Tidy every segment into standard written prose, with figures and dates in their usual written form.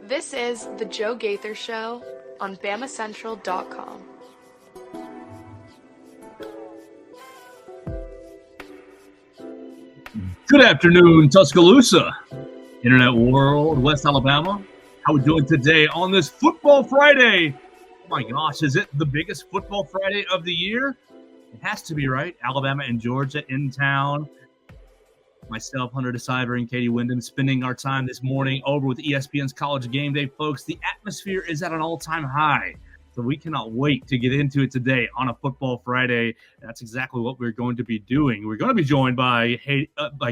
This is The Joe Gaither Show on BamaCentral.com. Good afternoon, Tuscaloosa, Internet World, West Alabama. How we doing today on this Football Friday? Oh my gosh, is it the biggest Football Friday of the year? It has to be, right? Alabama and Georgia in town. Myself, Hunter Siver, and Katie Windham spending our time this morning over with ESPN's College Game Day, folks. The atmosphere is at an all-time high, so we cannot wait to get into it today on a Football Friday. That's exactly what we're going to be doing. We're going to be joined by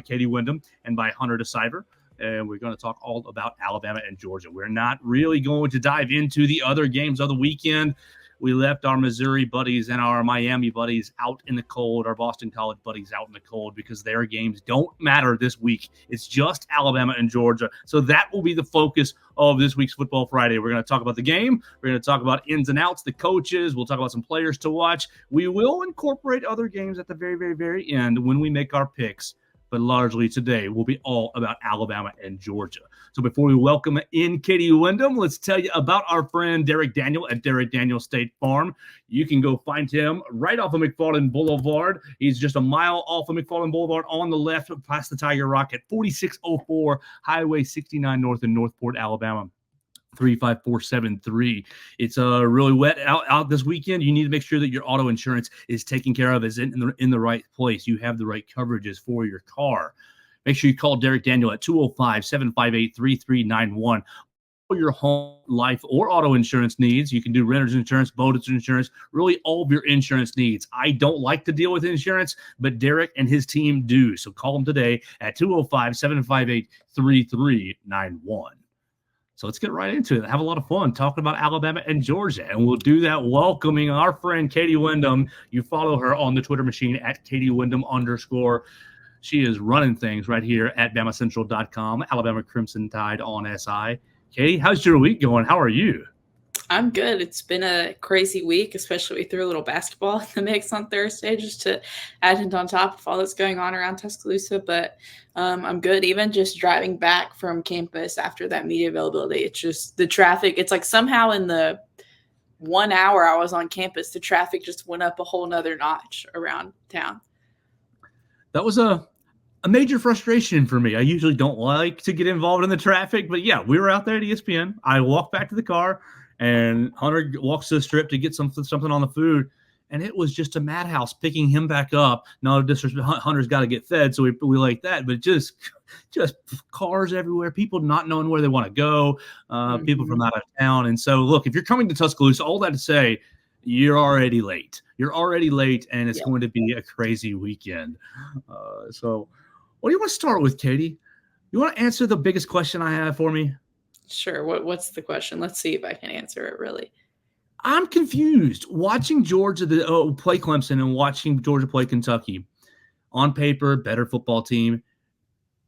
Katie Windham and by Hunter Siver, and we're going to talk all about Alabama and Georgia. We're not really going to dive into the other games of the weekend. We left our Missouri buddies and our Miami buddies out in the cold, our Boston College buddies out in the cold, because their games don't matter this week. It's just Alabama and Georgia. So that will be the focus of this week's Football Friday. We're going to talk about the game. We're going to talk about ins and outs, the coaches. We'll talk about some players to watch. We will incorporate other games at the very, very, very end when we make our picks. But largely today will be all about Alabama and Georgia. So before we welcome in Katie Windham, let's tell you about our friend Derek Daniel at Derek Daniel State Farm. You can go find him right off of McFarland Boulevard. He's just a mile off of McFarland Boulevard on the left past the Tiger Rock at 4604 Highway 69 North in Northport, Alabama. 35473. It's really wet out this weekend. You need to make sure that your auto insurance is taken care of, is in the right place. You have the right coverages for your car. Make sure you call Derek Daniel at 205-758-3391 for your home, life, or auto insurance needs. You can do renter's insurance, boater's insurance, really all of your insurance needs. I don't like to deal with insurance, but Derek and his team do. So call them today at 205-758-3391. So let's get right into it. Have a lot of fun talking about Alabama and Georgia. And we'll do that welcoming our friend Katie Windham. You follow her on the Twitter machine at Katie Windham _. She is running things right here at BamaCentral.com, Alabama Crimson Tide on SI. Katie, how's your week going? How are you? I'm good. It's been a crazy week, especially we threw a little basketball in the mix on Thursday just to add it on top of all that's going on around Tuscaloosa. But I'm good. Even just driving back from campus after that media availability, it's just the traffic. It's like somehow in the 1 hour I was on campus, the traffic just went up a whole nother notch around town. That was a major frustration for me. I usually don't like to get involved in the traffic, but yeah, we were out there at ESPN. I walked back to the car. And Hunter walks to the strip to get something on the food, and it was just a madhouse picking him back up. No disrespect, Hunter's got to get fed, so we like that. But just cars everywhere, people not knowing where they want to go, people from out of town. And so, look, if you're coming to Tuscaloosa, all that to say, you're already late. And it's going to be a crazy weekend. So what do you want to start with, Katie? You want to answer the biggest question I have for me? Sure. What's the question? Let's see if I can answer it really. I'm confused. Watching Georgia play Clemson and watching Georgia play Kentucky, on paper, better football team.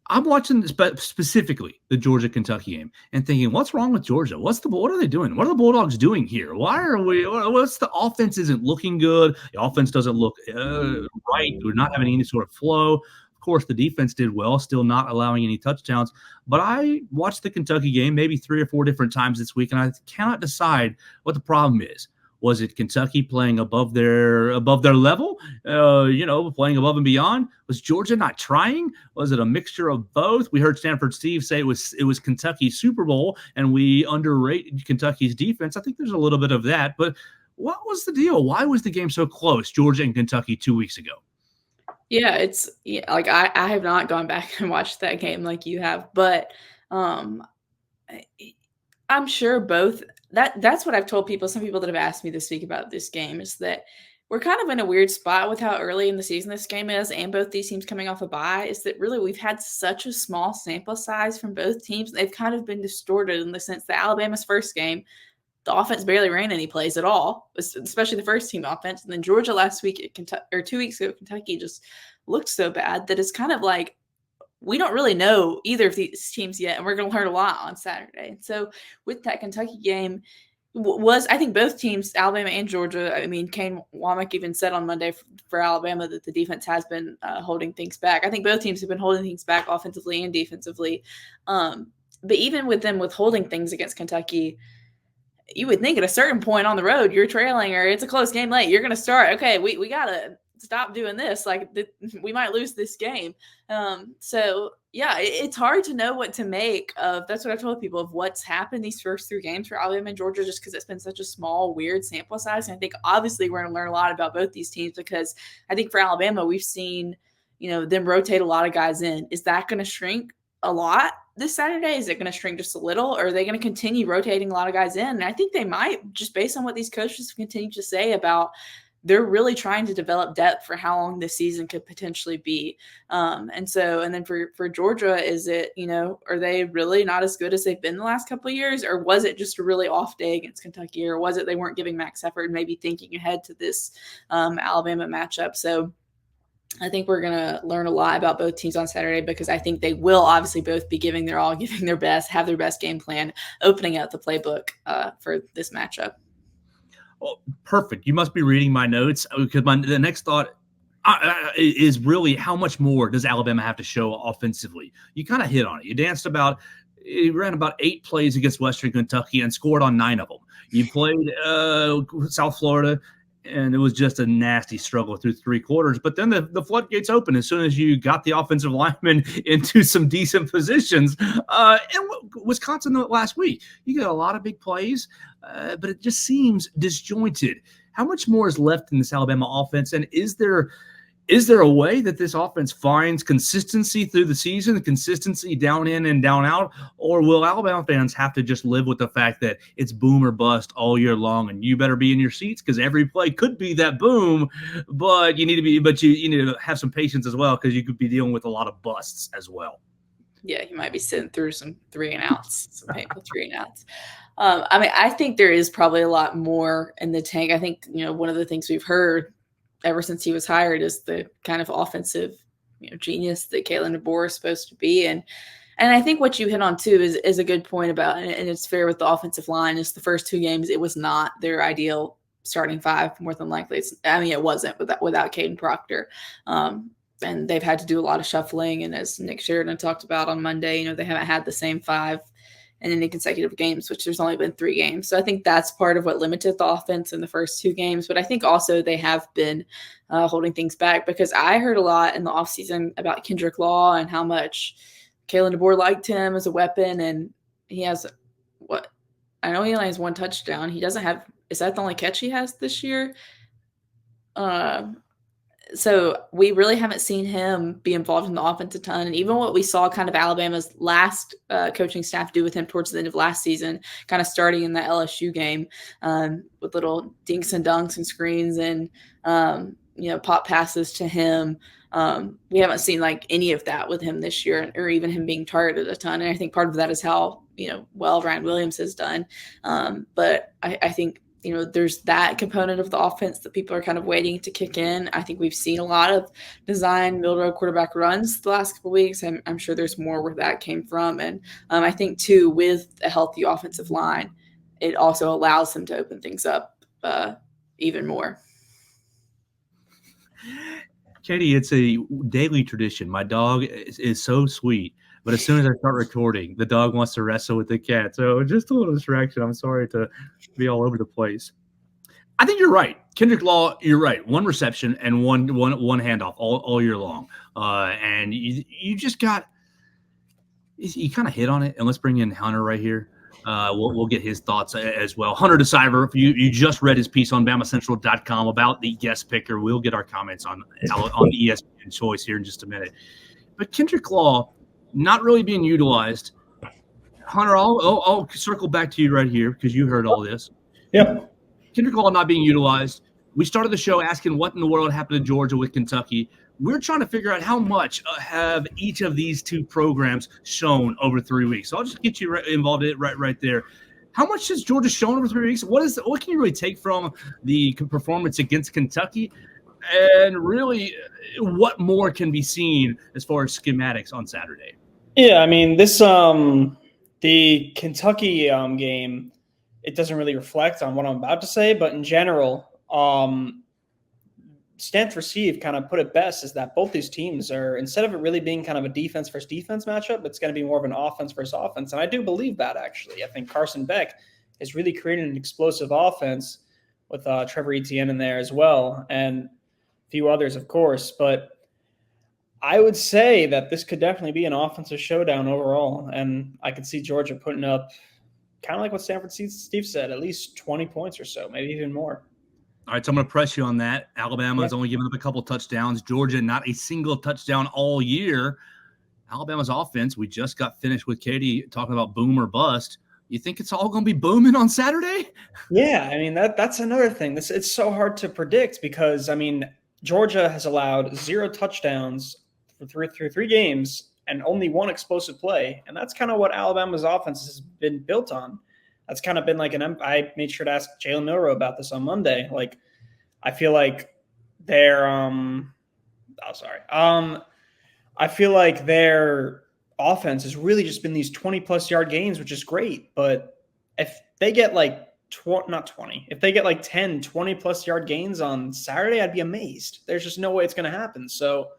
I'm watching specifically the Georgia-Kentucky game and thinking, what's wrong with Georgia? What are they doing? What are the Bulldogs doing here? What's the offense isn't looking good? The offense doesn't look right. We're not having any sort of flow. Of course, the defense did well, still not allowing any touchdowns. But I watched the Kentucky game maybe 3 or 4 different times this week, and I cannot decide what the problem is. Was it Kentucky playing above their level, playing above and beyond? Was Georgia not trying? Was it a mixture of both? We heard Stanford Steve say it was Kentucky's Super Bowl, and we underrate Kentucky's defense. I think there's a little bit of that. But what was the deal? Why was the game so close, Georgia and Kentucky 2 weeks ago? Yeah, like I have not gone back and watched that game like you have, but I'm sure both that's what I've told people. Some people that have asked me this week about this game is that we're kind of in a weird spot with how early in the season this game is, and both these teams coming off a bye, is that really we've had such a small sample size from both teams. They've kind of been distorted in the sense that Alabama's first game, the offense barely ran any plays at all, especially the first team offense. And then Georgia last week at 2 weeks ago, Kentucky just looked so bad that it's kind of like we don't really know either of these teams yet, and we're going to learn a lot on Saturday. And so with that Kentucky game, I think both teams, Alabama and Georgia. I mean, Kane Womack even said on Monday for Alabama that the defense has been holding things back. I think both teams have been holding things back offensively and defensively. But even with them withholding things against Kentucky, you would think at a certain point on the road, you're trailing or it's a close game late, you're going to start, okay, we got to stop doing this. Like we might lose this game. So yeah, it's hard to know what to make of. That's what I've told people of what's happened these first 3 games for Alabama and Georgia, just because it's been such a small, weird sample size. And I think obviously we're going to learn a lot about both these teams, because I think for Alabama, we've seen, them rotate a lot of guys in. Is that going to shrink a lot this Saturday? Is it going to shrink just a little, or are they going to continue rotating a lot of guys in? And I think they might, just based on what these coaches continue to say about they're really trying to develop depth for how long this season could potentially be. And then for Georgia, is it, are they really not as good as they've been the last couple of years? Or was it just a really off day against Kentucky? Or was it they weren't giving max effort and maybe thinking ahead to this Alabama matchup? So I think we're going to learn a lot about both teams on Saturday, because I think they will obviously both be giving their all, giving their best, have their best game plan, opening up the playbook for this matchup. Oh, perfect. You must be reading my notes, because the next thought is really how much more does Alabama have to show offensively? You kind of hit on it. You ran about 8 plays against Western Kentucky and scored on 9 of them. You played South Florida, and it was just a nasty struggle through 3 quarters. But then the floodgates opened as soon as you got the offensive linemen into some decent positions. And Wisconsin last week, you got a lot of big plays, but it just seems disjointed. How much more is left in this Alabama offense? And is there a way that this offense finds consistency through the season, consistency down in and down out? Or will Alabama fans have to just live with the fact that it's boom or bust all year long, and you better be in your seats because every play could be that boom, but you need to have some patience as well, because you could be dealing with a lot of busts as well. Yeah, you might be sitting through some 3 and outs, some painful 3 and outs. I think there is probably a lot more in the tank. I think, one of the things we've heard ever since he was hired is the kind of offensive, genius that Kalen DeBoer is supposed to be. And I think what you hit on too is a good point about, and it's fair with the offensive line, is the first 2 games, it was not their ideal starting 5, more than likely. It wasn't without Caden Proctor. And they've had to do a lot of shuffling. And as Nick Sheridan talked about on Monday, they haven't had the same 5 in any consecutive games, which there's only been 3 games. So I think that's part of what limited the offense in the first 2 games. But I think also they have been holding things back, because I heard a lot in the offseason about Kendrick Law and how much Kalen DeBoer liked him as a weapon. And he has I know he only has 1 touchdown. He doesn't have, is that the only catch he has this year? So we really haven't seen him be involved in the offense a ton. And even what we saw kind of Alabama's last coaching staff do with him towards the end of last season, kind of starting in the LSU game with little dinks and dunks and screens and, pop passes to him. We haven't seen like any of that with him this year, or even him being targeted a ton. And I think part of that is how, well Ryan Williams has done. But I think, there's that component of the offense that people are kind of waiting to kick in. I think we've seen a lot of design middle road quarterback runs the last couple of weeks. I'm sure there's more where that came from. And I think too, with a healthy offensive line, it also allows them to open things up even more. Katie, it's a daily tradition. My dog is so sweet, but as soon as I start recording, the dog wants to wrestle with the cat. So just a little distraction. I'm sorry to be all over the place. I think you're right. Kendrick Law, you're right. 1 reception and one handoff all year long. And you just got – you kind of hit on it. And let's bring in Hunter right here. We'll get his thoughts as well. Hunter DeSiver, you just read his piece on BamaCentral.com about the guest picker. We'll get our comments on ESPN choice here in just a minute. But Kendrick Law not really being utilized. Hunter, I'll circle back to you right here because you heard all this. Yep. Kendrick Law not being utilized. We started the show asking what in the world happened to Georgia with Kentucky. We're trying to figure out how much have each of these 2 programs shown over 3 weeks. So I'll just get you involved in it right there. How much has Georgia shown over 3 weeks? What can you really take from the performance against Kentucky? And really, what more can be seen as far as schematics on Saturday? Yeah, I mean, this the Kentucky game, it doesn't really reflect on what I'm about to say, but in general, Stanford Receive kind of put it best is that both these teams are, instead of it really being kind of a defense versus defense matchup, it's going to be more of an offense versus offense. And I do believe that, actually. I think Carson Beck is really creating an explosive offense with Trevor Etienne in there as well, and a few others, of course. But I would say that this could definitely be an offensive showdown overall, and I could see Georgia putting up kind of like what Stanford Steve said, at least 20 points or so, maybe even more. All right, so I'm going to press you on that. Alabama has only given up a couple touchdowns. Georgia, not a single touchdown all year. Alabama's offense, we just got finished with Katie talking about boom or bust. You think it's all going to be booming on Saturday? Yeah, I mean, that's another thing. It's so hard to predict because, I mean, Georgia has allowed 0 touchdowns through 3 games and only 1 explosive play. And that's kind of what Alabama's offense has been built on. That's kind of been like I made sure to ask Jalen Milroe about this on Monday. Like, I feel like their I feel like their offense has really just been these 20-plus yard gains, which is great. But if they get like if they get like 10, 20-plus yard gains on Saturday, I'd be amazed. There's just no way it's going to happen. So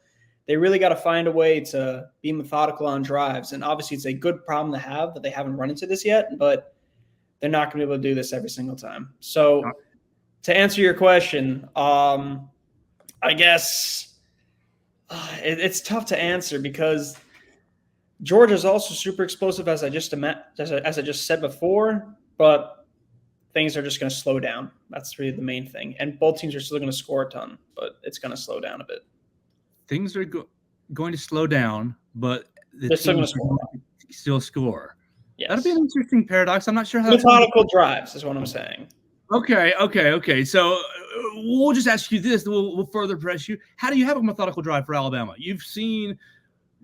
they really got to find a way to be methodical on drives. And obviously it's a good problem to have that they haven't run into this yet, but they're not going to be able to do this every single time. So to answer your question, I guess it's tough to answer because Georgia's also super explosive, as I just said before, but things are just going to slow down. That's really the main thing. And both teams are still going to score a ton, but it's going to slow down a bit. Things are going to slow down, but they're still going to score. Yes. That'd be an interesting paradox. I'm not sure how methodical drives is what I'm saying. Okay. So we'll just ask you this. We'll further press you. How do you have a methodical drive for Alabama? You've seen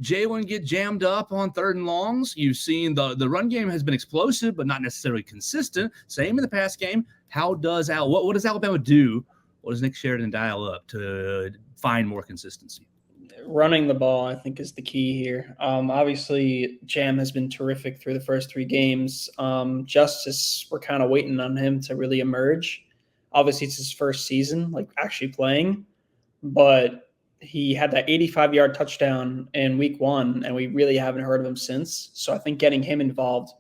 Jalen get jammed up on 3rd and longs. You've seen the run game has been explosive, but not necessarily consistent. Same in the pass game. What does Alabama do? What does Nick Sheridan dial up to find more consistency? Running the ball, I think, is the key here. Obviously, Jam has been terrific through the first 3 games. Justice, we're kind of waiting on him to really emerge. Obviously, it's his first season, like actually playing, but he had that 85-yard touchdown in week 1, and we really haven't heard of him since. So I think getting him involved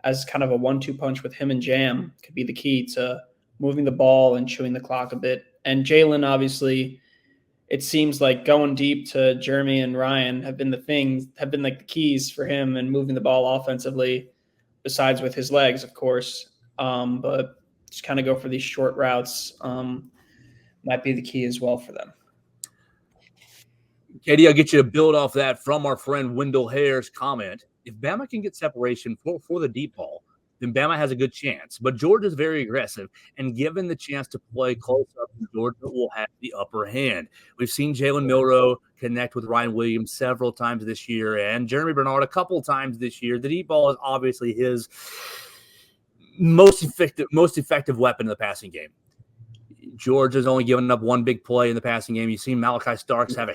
as kind of a 1-2 punch with him and Jam could be the key to moving the ball and chewing the clock a bit. And Jalen, obviously, it seems like going deep to Jeremy and Ryan have been like the keys for him and moving the ball offensively, besides with his legs, of course. But just kind of go for these short routes might be the key as well for them. Katie, I'll get you to build off that from our friend Wendell Hare's comment. If Bama can get separation for the deep ball, then Bama has a good chance. But Georgia's very aggressive, and given the chance to play close up, Georgia will have the upper hand. We've seen Jalen Milroe connect with Ryan Williams several times this year, and Jeremy Bernard a couple times this year. The deep ball is obviously his most effective weapon in the passing game. Georgia's only given up 1 big play in the passing game. You've seen Malachi Starks have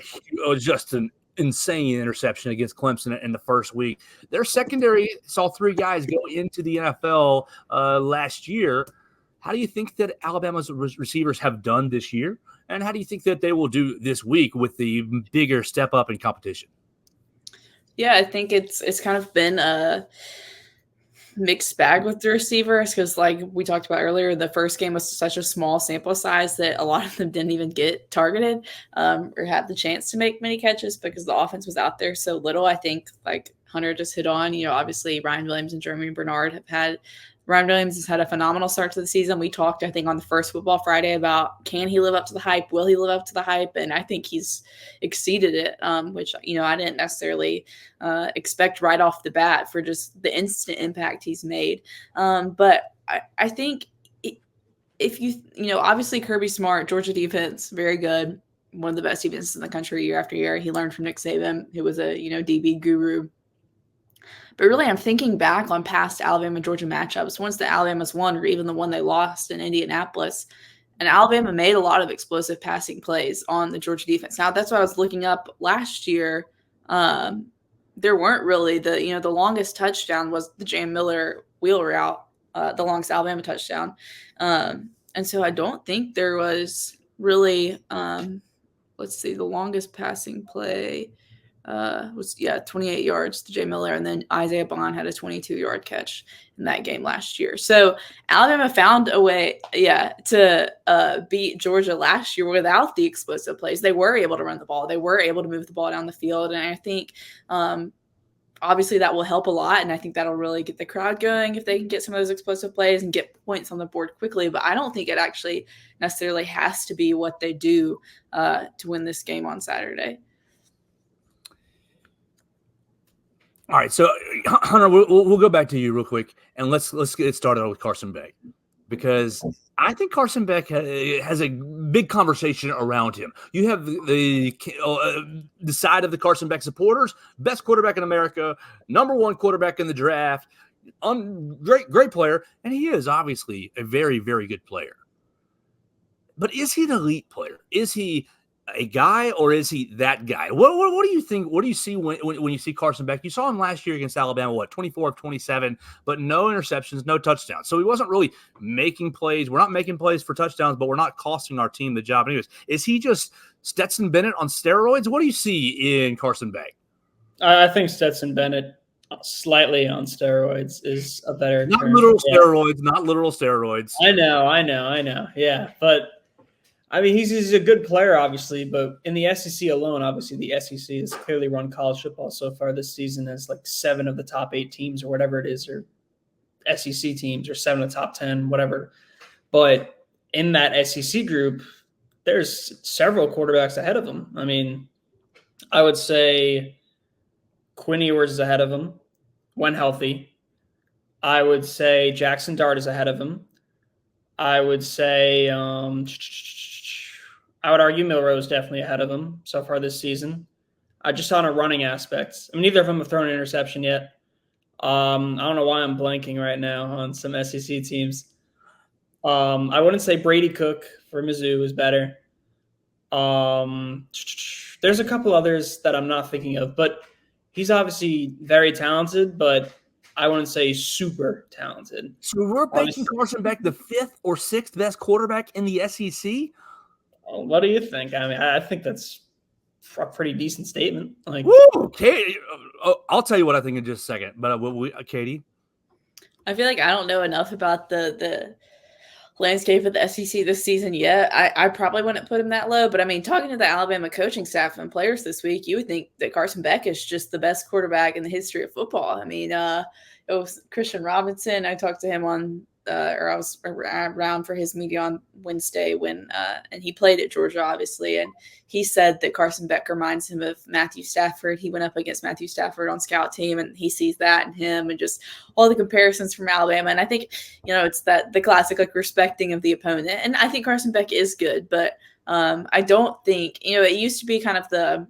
just an insane interception against Clemson in the first week. Their secondary saw 3 guys go into the NFL last year. How do you think that Alabama's receivers have done this year? And how do you think that they will do this week with the bigger step up in competition? Yeah, I think it's kind of been a mixed bag with the receivers because, like we talked about earlier, the first game was such a small sample size that a lot of them didn't even get targeted or have the chance to make many catches because the offense was out there so little. I think, like Hunter just hit on, obviously Ryan Williams and Jeremy Bernard Ryan Williams has had a phenomenal start to the season. We talked, I think, on the first Football Friday about can he live up to the hype? Will he live up to the hype? And I think he's exceeded it, which, I didn't necessarily expect right off the bat for just the instant impact he's made. But I think if obviously Kirby Smart, Georgia defense, very good. One of the best defenses in the country year after year. He learned from Nick Saban, who was a, DB guru. But really, I'm thinking back on past Alabama-Georgia matchups, once the Alabama's won or even the one they lost in Indianapolis. And Alabama made a lot of explosive passing plays on the Georgia defense. Now, that's what I was looking up last year. There weren't really the longest touchdown was the Jam Miller wheel route the longest Alabama touchdown. And so I don't think there was really, let's see, the longest passing play was 28 yards to Jay Miller, and then Isaiah Bond had a 22-yard catch in that game last year. So Alabama found a way, to beat Georgia last year without the explosive plays. They were able to run the ball. They were able to move the ball down the field, and I think obviously that will help a lot, and I think that'll really get the crowd going if they can get some of those explosive plays and get points on the board quickly. But I don't think it actually necessarily has to be what they do to win this game on Saturday. All right, so Hunter, we'll go back to you real quick, and let's get started with Carson Beck, because I think Carson Beck has a big conversation around him. You have the side of the Carson Beck supporters, best quarterback in America, number one quarterback in the draft, great player, and he is obviously a very, very good player. But is he an elite player? Is he a guy, or is he that guy? What do you think? What do you see when you see Carson Beck? You saw him last year against Alabama, 24 of 27, but no interceptions, no touchdowns. So he wasn't really making plays. We're not making plays for touchdowns, but we're not costing our team the job anyways. Is he just Stetson Bennett on steroids? What do you see in Carson Beck? I think Stetson Bennett slightly on steroids is a better not term. literal steroids, not literal steroids. I know. Yeah, but I mean, he's a good player, obviously, but in the SEC alone, obviously the SEC has clearly run college football so far this season as like 7 of the top 8 teams or whatever it is, or SEC teams, or 7 of the top 10, whatever. But in that SEC group, there's several quarterbacks ahead of him. I mean, I would say Quinn Ewers is ahead of him when healthy. I would say Jackson Dart is ahead of him. I would say I would argue Milroe is definitely ahead of him so far this season. Just on a running aspect. I mean, neither of them have thrown an interception yet. I don't know why I'm blanking right now on some SEC teams. I wouldn't say Brady Cook for Mizzou is better. There's a couple others that I'm not thinking of, but he's obviously very talented, but I wouldn't say super talented. So we're making Carson Beck the 5th or 6th best quarterback in the SEC? What do you think? I mean, I think that's a pretty decent statement. Like, woo, Katie, I'll tell you what I think in just a second. But Katie, I feel like I don't know enough about the landscape of the SEC this season yet. I probably wouldn't put him that low, but I mean, talking to the Alabama coaching staff and players this week, you would think that Carson Beck is just the best quarterback in the history of football. I mean, it was Christian Robinson. I talked to him on, or I was around for his media on Wednesday when, and he played at Georgia, obviously, and he said that Carson Beck reminds him of Matthew Stafford. He went up against Matthew Stafford on scout team, and he sees that in him, and just all the comparisons from Alabama. And I think, it's the classic like respecting of the opponent. And I think Carson Beck is good, but I don't think, it used to be kind of the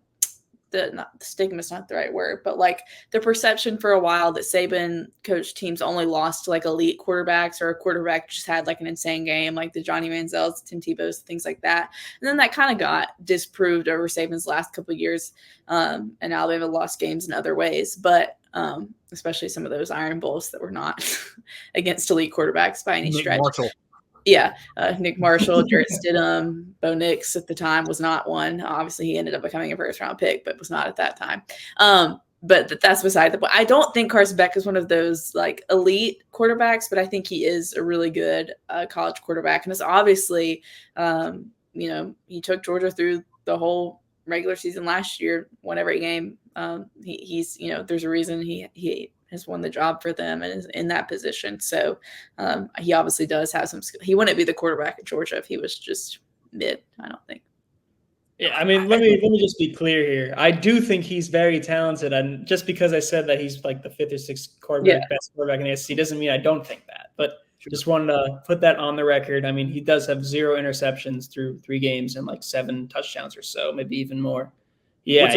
stigma is not the right word, but like the perception for a while that Saban coached teams only lost to like elite quarterbacks, or a quarterback just had like an insane game, like the Johnny Manziels, Tim Tebow's, things like that. And then that kind of got disproved over Saban's last couple of years. And Alabama lost games in other ways, but especially some of those Iron Bowls that were not against elite quarterbacks by any stretch. Marshall. Yeah, Nick Marshall, Jarrett Stidham, Bo Nix at the time was not one. Obviously, he ended up becoming a first-round pick, but was not at that time. But that's beside the point. I don't think Carson Beck is one of those like elite quarterbacks, but I think he is a really good college quarterback. And it's obviously, he took Georgia through the whole regular season last year, won every game. He's there's a reason he has won the job for them and is in that position. So he obviously does have some skill. He wouldn't be the quarterback at Georgia if he was just mid, I don't think. Yeah, I mean, let me just be clear here. I do think he's very talented, and just because I said that he's like the 5th or 6th quarterback, best quarterback in the SEC, doesn't mean I don't think that. But just wanted to put that on the record. I mean, he does have 0 interceptions through 3 games and like 7 touchdowns or so, maybe even more. Yeah,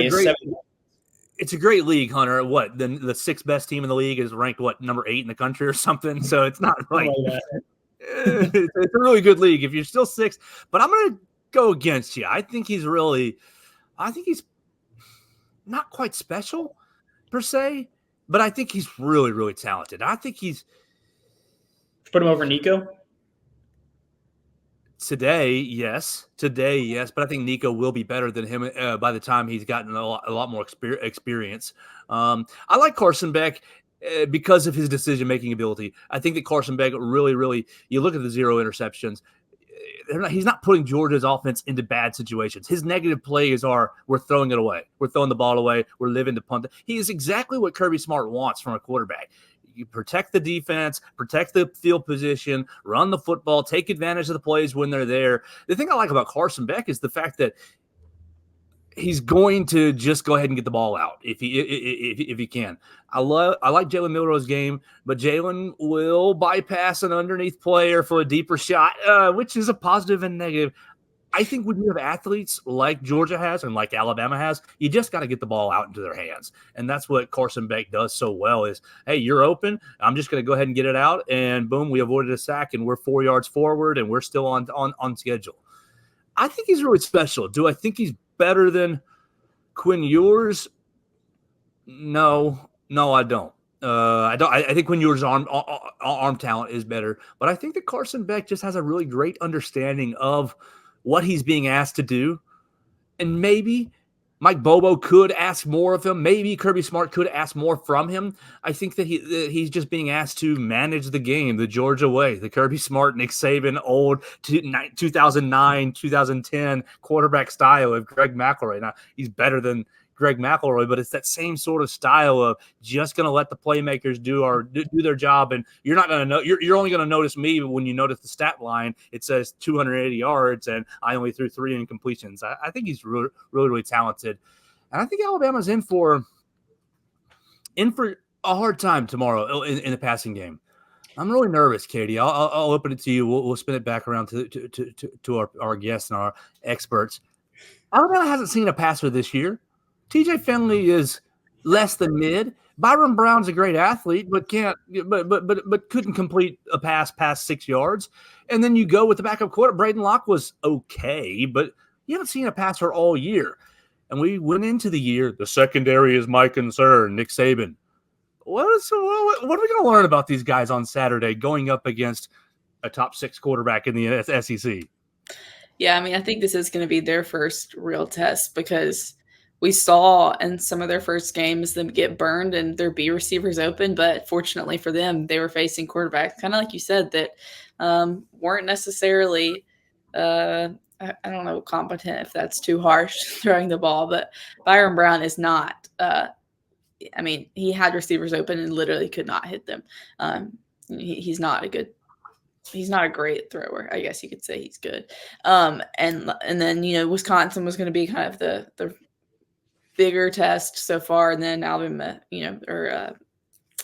it's a great league, Hunter. What, the 6th best team in the league is ranked number 8 in the country or something? So it's not like it's a really good league if you're still 6th. But I'm gonna go against you. I think he's not quite special per se, but I think he's really, really talented. I think he's Put him over Nico? Today, yes. But I think Nico will be better than him by the time he's gotten a lot more experience. I like Carson Beck because of his decision-making ability. I think that Carson Beck really, you look at the 0 interceptions, he's not putting Georgia's offense into bad situations. His negative plays are, we're throwing it away. We're throwing the ball away. We're living to punt. He is exactly what Kirby Smart wants from a quarterback. You protect the defense, protect the field position, run the football, take advantage of the plays when they're there. The thing I like about Carson Beck is the fact that he's going to just go ahead and get the ball out if he can. I like Jalen Milrow's game, but Jalen will bypass an underneath player for a deeper shot, which is a positive and negative. I think when you have athletes like Georgia has and like Alabama has, you just got to get the ball out into their hands. And that's what Carson Beck does so well is, hey, you're open. I'm just going to go ahead and get it out. And boom, we avoided a sack and we're 4 yards forward and we're still on schedule. I think he's really special. Do I think he's better than Quinn Ewers? No, I don't. I think Quinn Ewers' arm talent is better, but I think that Carson Beck just has a really great understanding of what he's being asked to do. And maybe Mike Bobo could ask more of him. Maybe Kirby Smart could ask more from him. I think that he's just being asked to manage the game the Georgia way, the Kirby Smart, Nick Saban, old 2009, 2010 quarterback style of Greg McElroy. Now, he's better than Greg McElroy, but it's that same sort of style of just going to let the playmakers do their job, and you're not going to know. You're only going to notice me when you notice the stat line. It says 280 yards, and I only threw 3 incompletions. I think he's really talented, and I think Alabama's in for a hard time tomorrow in the passing game. I'm really nervous, Katie. I'll open it to you. We'll spin it back around to our guests and our experts. Alabama hasn't seen a passer this year. TJ Finley is less than mid. Byron Brown's a great athlete, but couldn't complete a pass past 6 yards. And then you go with the backup quarterback. Braden Locke was okay, but you haven't seen a passer all year. And we went into the year, the secondary is my concern, Nick Saban. What are we going to learn about these guys on Saturday going up against a top 6 quarterback in the SEC? Yeah, I mean, I think this is going to be their first real test because we saw in some of their first games them get burned and their B receivers open. But fortunately for them, they were facing quarterbacks, kind of like you said, that weren't necessarily, I don't know, competent, if that's too harsh, throwing the ball. But Byron Brown is not. I mean, he had receivers open and literally could not hit them. He's not a great thrower. I guess you could say he's good. And then, Wisconsin was going to be kind of the bigger test so far. And then Alabama,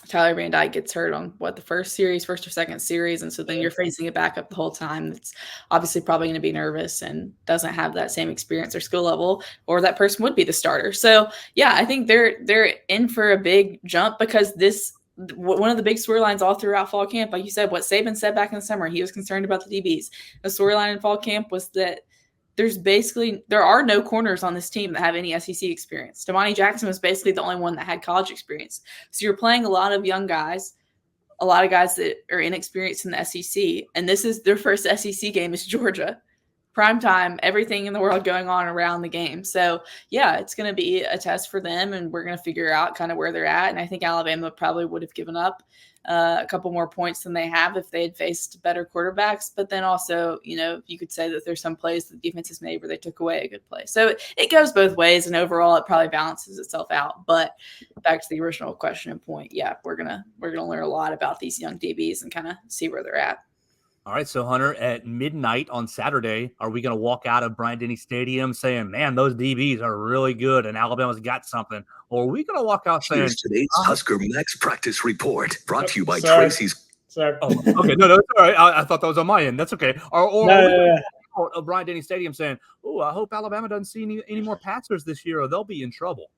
Tyler Van Dyke gets hurt on the first or second series. And so then you're facing a backup the whole time. That's obviously probably going to be nervous and doesn't have that same experience or skill level, or that person would be the starter. So yeah, I think they're in for a big jump because one of the big storylines all throughout fall camp, like you said, what Saban said back in the summer, he was concerned about the DBs. The storyline in fall camp was that there are no corners on this team that have any SEC experience. Damani Jackson was basically the only one that had college experience. So you're playing a lot of young guys, a lot of guys that are inexperienced in the SEC, and this is their first SEC game is Georgia. Prime time, everything in the world going on around the game. So yeah, it's going to be a test for them, and we're going to figure out kind of where they're at. And I think Alabama probably would have given up a couple more points than they have if they had faced better quarterbacks. But then also, you could say that there's some plays that the defense has made where they took away a good play. So it goes both ways, and overall it probably balances itself out. But back to the original question and point, yeah, we're gonna learn a lot about these young DBs and kind of see where they're at. All right, so Hunter, at midnight on Saturday, are we going to walk out of Bryant-Denny Stadium saying, man, those DBs are really good and Alabama's got something? Or are we going to walk out saying... Here's today's Husker Max Practice Report, brought to you by Tracy's... Sorry. Oh, okay, no, it's all right. I thought that was on my end. That's okay. Or out of Bryant-Denny Stadium saying, oh, I hope Alabama doesn't see any more passers this year or they'll be in trouble.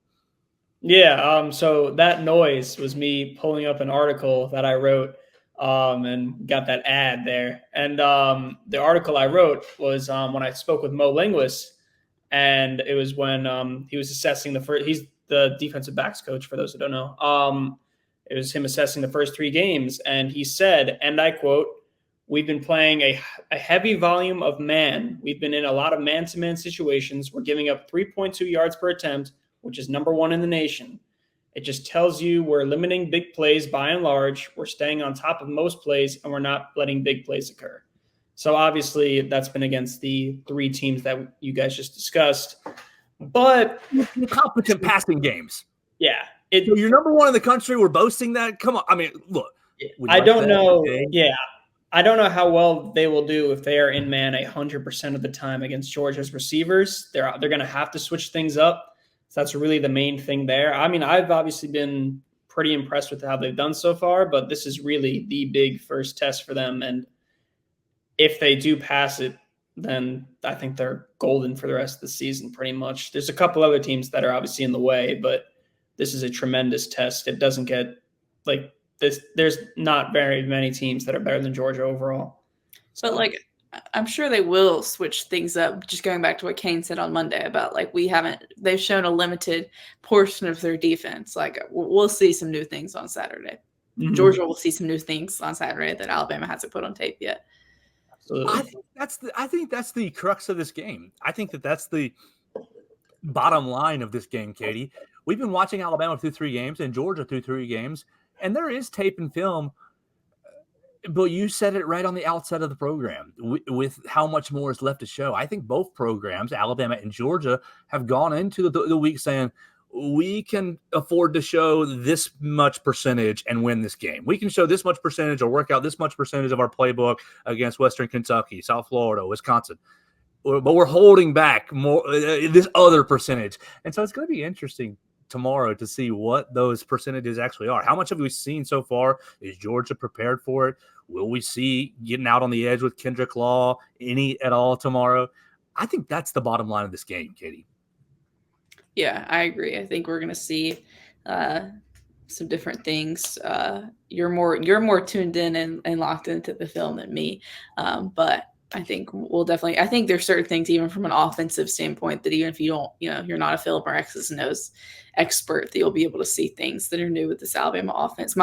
Yeah, so that noise was me pulling up an article that I wrote and got that ad there. And the article I wrote was when I spoke with Mo Linguist, and it was when he was assessing he's the defensive backs coach, for those who don't know. It was him assessing the first 3 games, and he said, and I quote, We've been playing a heavy volume of man. We've been in a lot of man-to-man situations. We're giving up 3.2 yards per attempt, which is number 1 in the nation. It just tells you we're limiting big plays by and large. We're staying on top of most plays, and we're not letting big plays occur. So obviously that's been against the 3 teams that you guys just discussed. But competent passing games. Yeah. So you're number 1 in the country. We're boasting that. Come on. I mean, look. I don't know. Yeah. I don't know how well they will do if they are in man 100% of the time against Georgia's receivers. They're going to have to switch things up. So that's really the main thing there. I mean, I've obviously been pretty impressed with how they've done so far, but this is really the big first test for them. And if they do pass it, then I think they're golden for the rest of the season pretty much. There's a couple other teams that are obviously in the way, but this is a tremendous test. It doesn't get like this. There's not very many teams that are better than Georgia overall. But like, I'm sure they will switch things up. Just going back to what Kane said on Monday about like they've shown a limited portion of their defense. Like we'll see some new things on Saturday. Mm-hmm. Georgia will see some new things on Saturday that Alabama hasn't put on tape yet. I think that's the crux of this game. I think that's the bottom line of this game, Katie. We've been watching Alabama through 3 games and Georgia through 3 games, and there is tape and film. But you said it right on the outset of the program with how much more is left to show. I think both programs, Alabama and Georgia, have gone into the week saying, we can afford to show this much percentage and win this game. We can show this much percentage or work out this much percentage of our playbook against Western Kentucky, South Florida, Wisconsin. But we're holding back more this other percentage. And so it's going to be interesting tomorrow to see what those percentages actually are. How much have we seen so far? Is Georgia prepared for it? Will we see getting out on the edge with Kendrick Law any at all tomorrow? I think that's the bottom line of this game, Katie. Yeah, I agree. I think we're going to see some different things. You're more tuned in and locked into the film than me. But I think I think there's certain things, even from an offensive standpoint, that even if you don't, you're not a Philip or X's and O's expert, that you'll be able to see things that are new with this Alabama offense.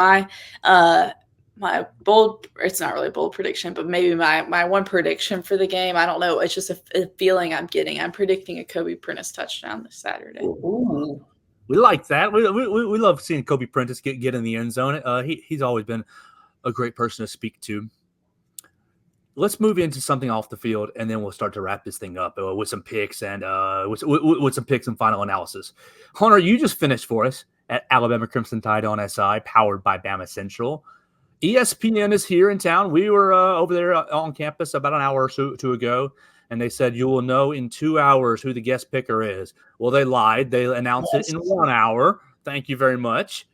My bold, it's not really a bold prediction, but maybe my one prediction for the game, I don't know. It's just a feeling I'm getting. I'm predicting a Kobe Prentice touchdown this Saturday. Ooh. We like that. We love seeing Kobe Prentice get in the end zone. He's always been a great person to speak to. Let's move into something off the field, and then we'll start to wrap this thing up with some picks and with some picks and final analysis. Hunter, you just finished for us at Alabama Crimson Tide on SI, powered by Bama Central. ESPN is here in town. We were over there on campus about an hour or two ago, and they said you will know in 2 hours who the guest picker is. Well, they lied. They announced it in 1 hour. Thank you very much.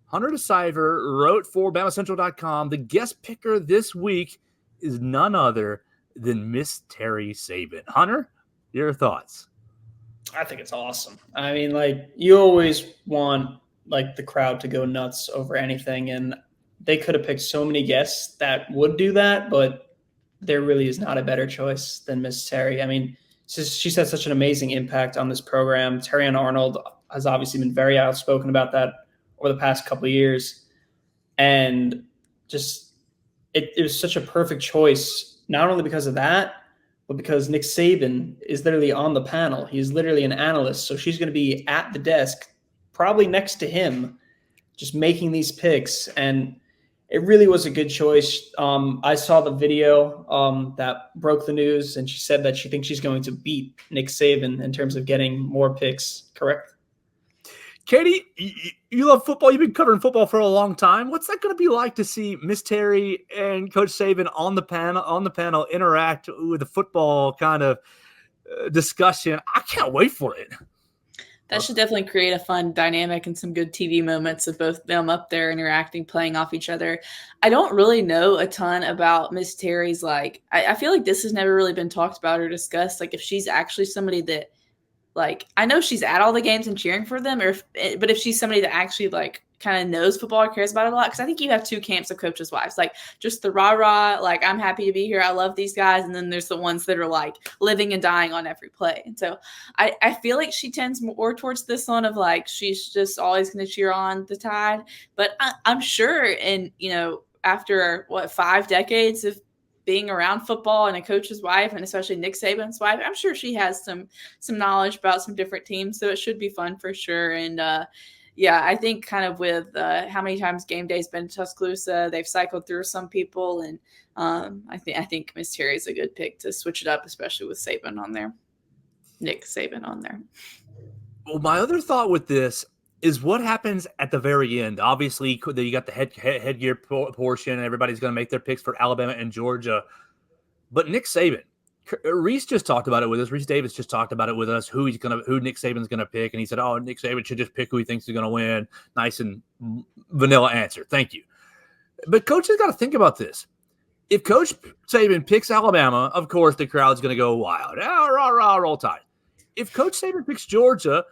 Hunter Siver wrote for BamaCentral.com. The guest picker this week is none other than Miss Terry Saban. Hunter, your thoughts? I think it's awesome. I mean, like, you always want like the crowd to go nuts over anything, and they could have picked so many guests that would do that, but there really is not a better choice than Miss Terry. I mean, she's had such an amazing impact on this program. Terry Ann Arnold has obviously been very outspoken about that over the past couple of years, and just it was such a perfect choice, not only because of that, but because Nick Saban is literally on the panel. He's literally an analyst, so she's going to be at the desk, probably next to him, just making these picks, and it really was a good choice. I saw the video that broke the news, and she said that she thinks she's going to beat Nick Saban in terms of getting more picks, correct? Katie, you love football. You've been covering football for a long time. What's that going to be like to see Miss Terry and Coach Saban on the panel interact with the football kind of discussion? I can't wait for it. That should definitely create a fun dynamic and some good TV moments of both them up there interacting, playing off each other. I don't really know a ton about Miss Terry's, like, I feel like this has never really been talked about or discussed. Like, if she's actually somebody that, like, I know she's at all the games and cheering for them, but if she's somebody that actually, like, kind of knows football or cares about it a lot, because I think you have 2 camps of coaches' wives, like just the rah-rah, like, I'm happy to be here, I love these guys, and then there's the ones that are like living and dying on every play. And so I feel like she tends more towards this one of like she's just always going to cheer on the Tide. But I'm sure, and after 5 decades of being around football and a coach's wife, and especially Nick Saban's wife, I'm sure she has some knowledge about some different teams. So it should be fun for sure. And yeah, I think kind of with how many times game day's been in Tuscaloosa, they've cycled through some people, and I think Miss Terry's a good pick to switch it up, especially with Saban on there, Nick Saban on there. Well, my other thought with this is what happens at the very end. Obviously, you got the headgear portion, and everybody's going to make their picks for Alabama and Georgia. But Nick Saban, Reese just talked about it with us. Reese Davis just talked about it with us. Who Nick Saban's going to pick, and he said, "Oh, Nick Saban should just pick who he thinks is going to win." Nice and vanilla answer. Thank you. But Coach has got to think about this. If Coach Saban picks Alabama, of course the crowd's going to go wild. Ah, rah, rah, roll Tide. If Coach Saban picks Georgia,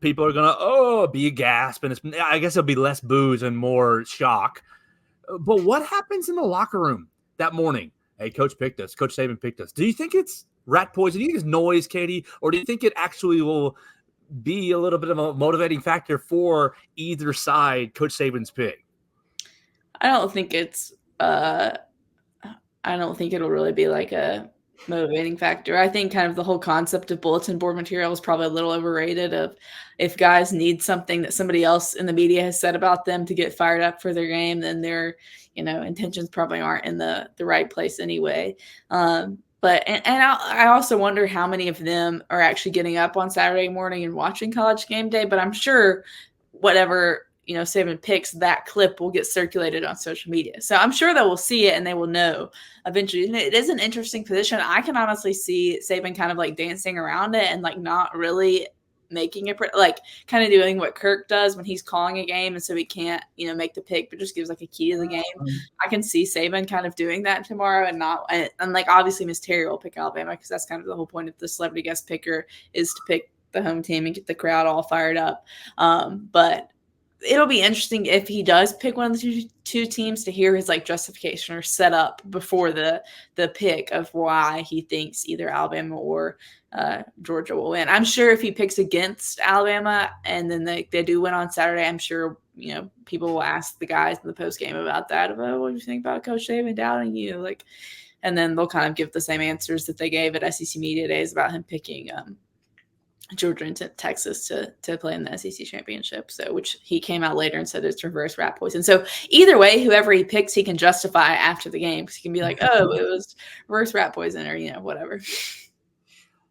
people are going to, be a gasp. And I guess it'll be less booze and more shock. But what happens in the locker room that morning? Hey, Coach picked us. Coach Saban picked us. Do you think it's rat poison? Do you think it's noise, Katie? Or do you think it actually will be a little bit of a motivating factor for either side, Coach Saban's pick? I don't think it'll really be like a motivating factor. I think kind of the whole concept of bulletin board material is probably a little overrated. Of if guys need something that somebody else in the media has said about them to get fired up for their game, then their intentions probably aren't in the right place anyway. But I also wonder how many of them are actually getting up on Saturday morning and watching College Game Day. But I'm sure whatever Saban picks, that clip will get circulated on social media. So I'm sure they will see it and they will know eventually. And it is an interesting position. I can honestly see Saban kind of like dancing around it and like not really making it like kind of doing what Kirk does when he's calling a game. And so he can't, make the pick, but just gives like a key to the game. I can see Saban kind of doing that tomorrow and like obviously Miss Terry will pick Alabama because that's kind of the whole point of the celebrity guest picker is to pick the home team and get the crowd all fired up. But it'll be interesting if he does pick one of the two teams to hear his like justification or set up before the pick of why he thinks either Alabama or Georgia will win. I'm sure if he picks against Alabama and then they do win on Saturday, I'm sure people will ask the guys in the post game about that. About what do you think about Coach Saban doubting you? And then they'll kind of give the same answers that they gave at SEC Media Days about him picking Georgia and Texas to play in the SEC championship. So, which he came out later and said it's reverse rat poison. So either way, whoever he picks, he can justify after the game because he can be like, "Oh, it was reverse rat poison," or whatever.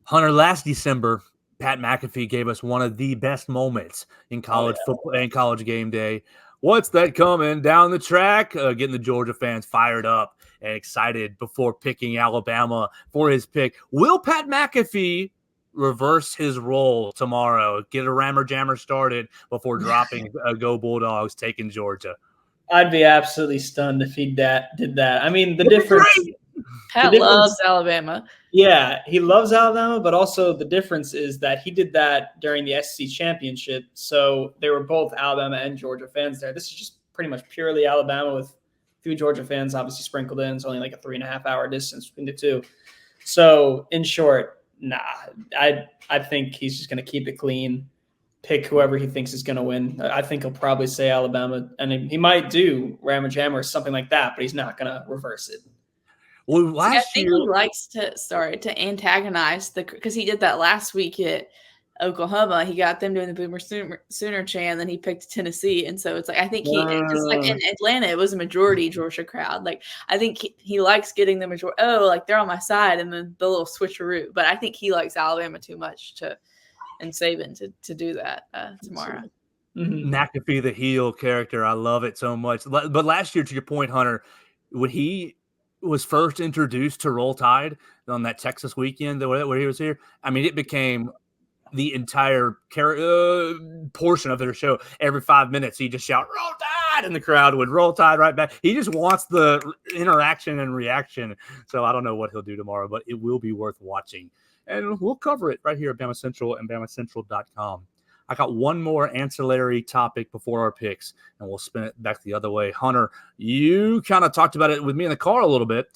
Hunter, last December, Pat McAfee gave us one of the best moments in college football and College Game Day. What's that coming down the track? Getting the Georgia fans fired up and excited before picking Alabama for his pick. Will Pat McAfee reverse his role tomorrow, get a rammer jammer started before dropping Go Bulldogs, taking Georgia? I'd be absolutely stunned if he did that. I mean, the difference. Pat loves Alabama. Yeah, he loves Alabama, but also the difference is that he did that during the SEC championship. So they were both Alabama and Georgia fans there. This is just pretty much purely Alabama with a few Georgia fans obviously sprinkled in. It's only like a 3.5 hour distance between the two. So in short, nah, I think he's just going to keep it clean, pick whoever he thinks is going to win. I think he'll probably say Alabama, and he might do Rammer Jammer or something like that, but he's not going to reverse it. Well, I think he likes to antagonize because he did that last week at Oklahoma. He got them doing the Boomer Sooner chant, then he picked Tennessee, and so it's like I think just like in Atlanta, it was a majority Georgia crowd. Like I think he likes getting the majority. Oh, like they're on my side, and then the little switcheroo. But I think he likes Alabama too much and Saban to do that tomorrow. Mm-hmm. McAfee, the heel character, I love it so much. But last year, to your point, Hunter, when he was first introduced to Roll Tide on that Texas weekend where he was here, I mean, it became the entire portion of their show. Every 5 minutes, he just shout, "Roll Tide!" and the crowd would Roll Tide right back. He just wants the interaction and reaction. So I don't know what he'll do tomorrow, but it will be worth watching. And we'll cover it right here at Bama Central and BamaCentral.com. I got one more ancillary topic before our picks, and we'll spin it back the other way. Hunter, you kind of talked about it with me in the car a little bit.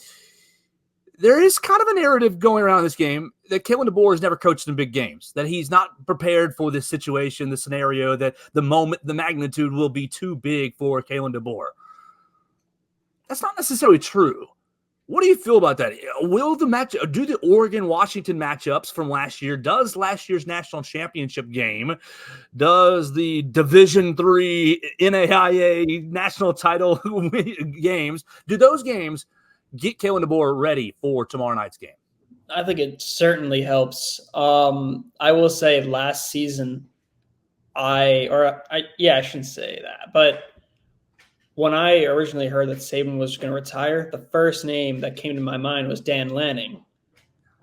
There is kind of a narrative going around this game that Kalen DeBoer has never coached in big games, that he's not prepared for this situation, the scenario, that the magnitude will be too big for Kalen DeBoer. That's not necessarily true. What do you feel about that? Will do the Oregon-Washington matchups from last year, does last year's national championship game, does the Division III NAIA national title games, do those games get Kalen DeBoer ready for tomorrow night's game? I think it certainly helps. I will say last season, I shouldn't say that, but when I originally heard that Saban was going to retire, the first name that came to my mind was Dan Lanning.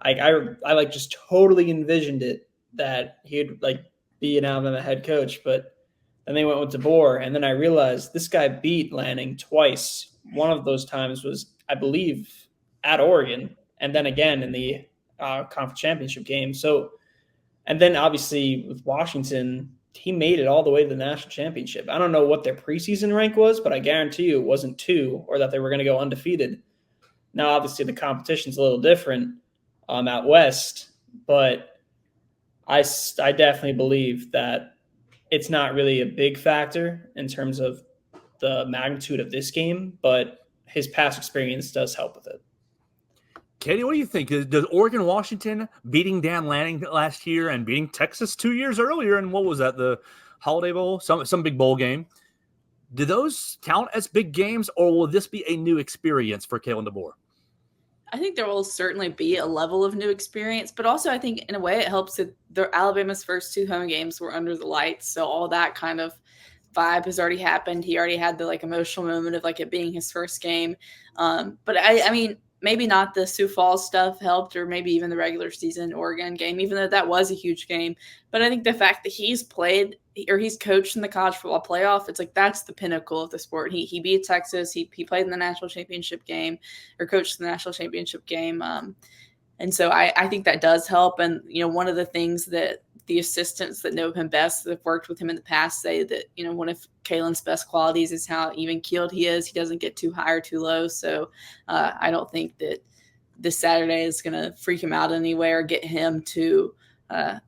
I just totally envisioned it that he'd be an Alabama head coach, but then they went with DeBoer, and then I realized this guy beat Lanning twice. One of those times was, I believe, at Oregon, and then again in the conference championship game. So, and then obviously with Washington, he made it all the way to the national championship. I don't know what their preseason rank was, but I guarantee you it wasn't 2 or that they were going to go undefeated. Now, obviously, the competition's a little different out west, but I definitely believe that it's not really a big factor in terms of the magnitude of this game, but his past experience does help with it. Katie, what do you think? Does Oregon-Washington beating Dan Lanning last year and beating Texas 2 years earlier, and what was that, the Holiday Bowl, some big bowl game, do those count as big games, or will this be a new experience for Kalen DeBoer? I think there will certainly be a level of new experience, but also I think in a way it helps that Alabama's first 2 home games were under the lights, so all that kind of vibe has already happened. He already had the emotional moment of it being his first game. But I mean, maybe not the Sioux Falls stuff helped, or maybe even the regular season Oregon game, even though that was a huge game. But I think the fact that he's played or he's coached in the college football playoff, it's that's the pinnacle of the sport. He beat Texas. He played in the national championship game, or coached the national championship game. And so I think that does help. And, one of the things that the assistants that know him best, that have worked with him in the past, say that, one of Kalen's best qualities is how even keeled he is. He doesn't get too high or too low. So I don't think that this Saturday is going to freak him out anywhere or get him too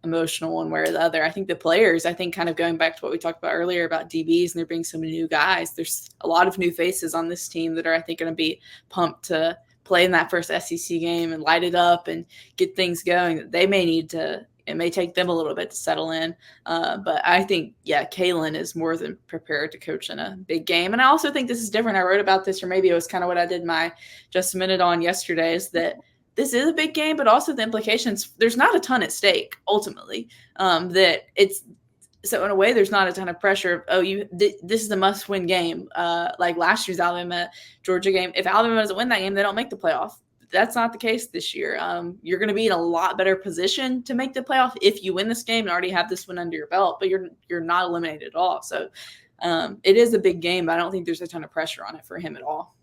emotional one way or the other. I think the players, kind of going back to what we talked about earlier about DBs and there being so many new guys, there's a lot of new faces on this team that are, I think, going to be pumped to play in that first SEC game and light it up and get things going. They may need to, it may take them a little bit to settle in. But I think, Kalen is more than prepared to coach in a big game. And I also think this is different. I wrote about this, or maybe it was kind of what I did my Just a Minute on yesterday, is that this is a big game, but also the implications, there's not a ton at stake ultimately. So in a way, there's not a ton of pressure of, this is a must-win game. Like last year's Alabama-Georgia game. If Alabama doesn't win that game, they don't make the playoff. That's not the case this year. You're going to be in a lot better position to make the playoff if you win this game and already have this one under your belt, but you're not eliminated at all. So it is a big game, but I don't think there's a ton of pressure on it for him at all.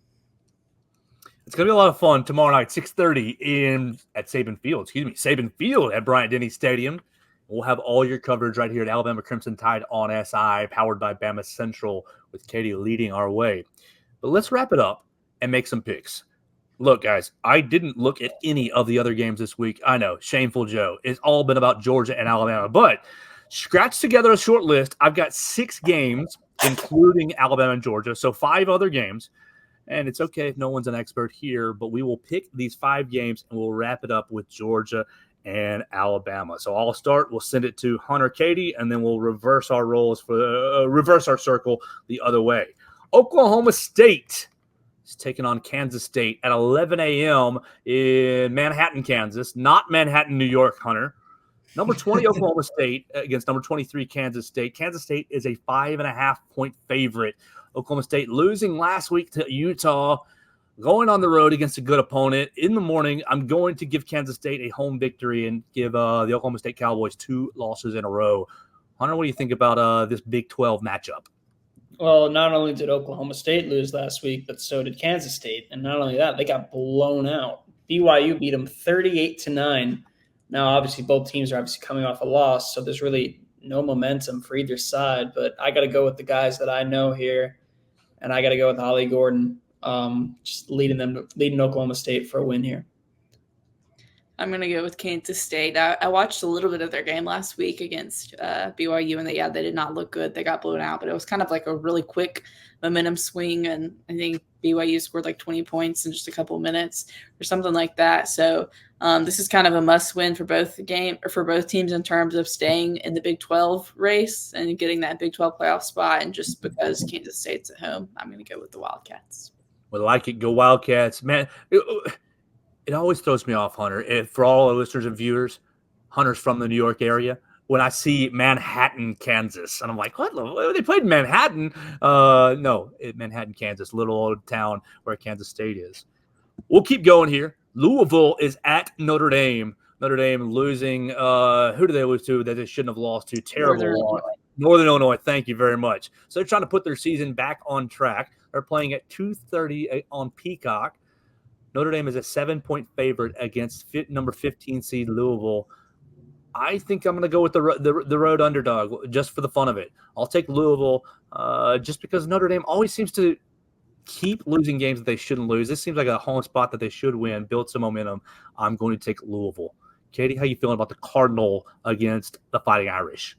It's going to be a lot of fun tomorrow night, 6:30 at Saban Field at Bryant-Denny Stadium. We'll have all your coverage right here at Alabama Crimson Tide on SI, powered by Bama Central, with Katie leading our way. But let's wrap it up and make some picks. Look, guys, I didn't look at any of the other games this week. I know, shameful Joe. It's all been about Georgia and Alabama. But scratch together a short list. I've got 6 games, including Alabama and Georgia, so 5 other games. And it's okay if no one's an expert here, but we will pick these 5 games and we'll wrap it up with Georgia and Alabama. So I'll start. We'll send it to Hunter, Katie, and then we'll reverse our roles reverse our circle the other way. Oklahoma State is taking on Kansas State at 11 a.m. in Manhattan, Kansas, not Manhattan, New York, Hunter. Number 20 Oklahoma State against number 23 Kansas State. Kansas State is a 5.5-point favorite. Oklahoma State losing last week to Utah, going on the road against a good opponent. In the morning, I'm going to give Kansas State a home victory and give the Oklahoma State Cowboys 2 losses in a row. Hunter, what do you think about this Big 12 matchup? Well, not only did Oklahoma State lose last week, but so did Kansas State. And not only that, they got blown out. BYU beat them 38-9. Now, obviously, both teams are coming off a loss, so there's really no momentum for either side. But I got to go with the guys that I know here, and I got to go with Ollie Gordon, just leading Oklahoma State for a win here. I'm going to go with Kansas State. I watched a little bit of their game last week against BYU, and they did not look good. They got blown out, but it was kind of like a really quick momentum swing, and I think BYU scored like 20 points in just a couple of minutes or something like that. So this is kind of a must-win for both teams in terms of staying in the Big 12 race and getting that Big 12 playoff spot. And just because Kansas State's at home, I'm going to go with the Wildcats. Well, I like it. Go Wildcats, man. It always throws me off, Hunter. For all our listeners and viewers, Hunter's from the New York area. When I see Manhattan, Kansas, and I'm like, what? They played in Manhattan? No, Manhattan, Kansas, little old town where Kansas State is. We'll keep going here. Louisville is at Notre Dame. Notre Dame losing. Who do they lose to that they shouldn't have lost to? Terrible. Northern Illinois. Thank you very much. So they're trying to put their season back on track. They're playing at 2:30 on Peacock. Notre Dame is a 7-point favorite against number 15 seed Louisville. I think I'm going to go with the road underdog just for the fun of it. I'll take Louisville just because Notre Dame always seems to keep losing games that they shouldn't lose. This seems like a home spot that they should win, build some momentum. I'm going to take Louisville. Katie, how you feeling about the Cardinal against the Fighting Irish?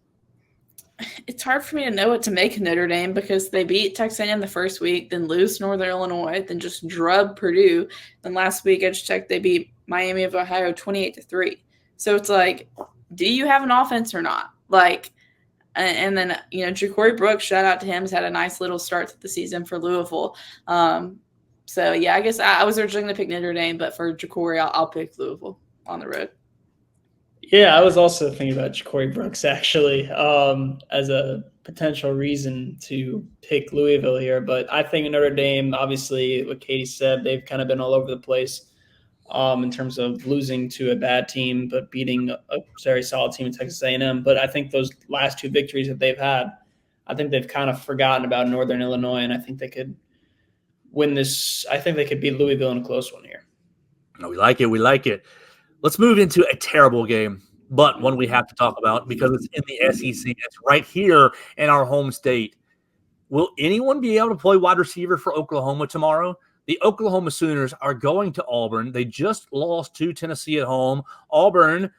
It's hard for me to know what to make of Notre Dame because they beat Texas A&M the first week, then lose Northern Illinois, then just drub Purdue. Then last week I just checked, they beat Miami of Ohio 28-3. So it's like, do you have an offense or not? Like, and then Ja'Cory Brooks, shout out to him, has had a nice little start to the season for Louisville. So yeah, I guess I was originally going to pick Notre Dame, but for Ja'Cory, I'll pick Louisville on the road. Yeah, I was also thinking about Ja'Cory Brooks actually as a potential reason to pick Louisville here. But I think Notre Dame, obviously, what Katie said, they've kind of been all over the place in terms of losing to a bad team but beating a very solid team in Texas A&M. But I think those last two victories that they've had, I think they've kind of forgotten about Northern Illinois, and I think they could win this. I think they could beat Louisville in a close one here. No, we like it. We like it. Let's move into a terrible game, but one we have to talk about because it's in the SEC. It's right here in our home state. Will anyone be able to play wide receiver for Oklahoma tomorrow? The Oklahoma Sooners are going to Auburn. They just lost to Tennessee at home. Auburn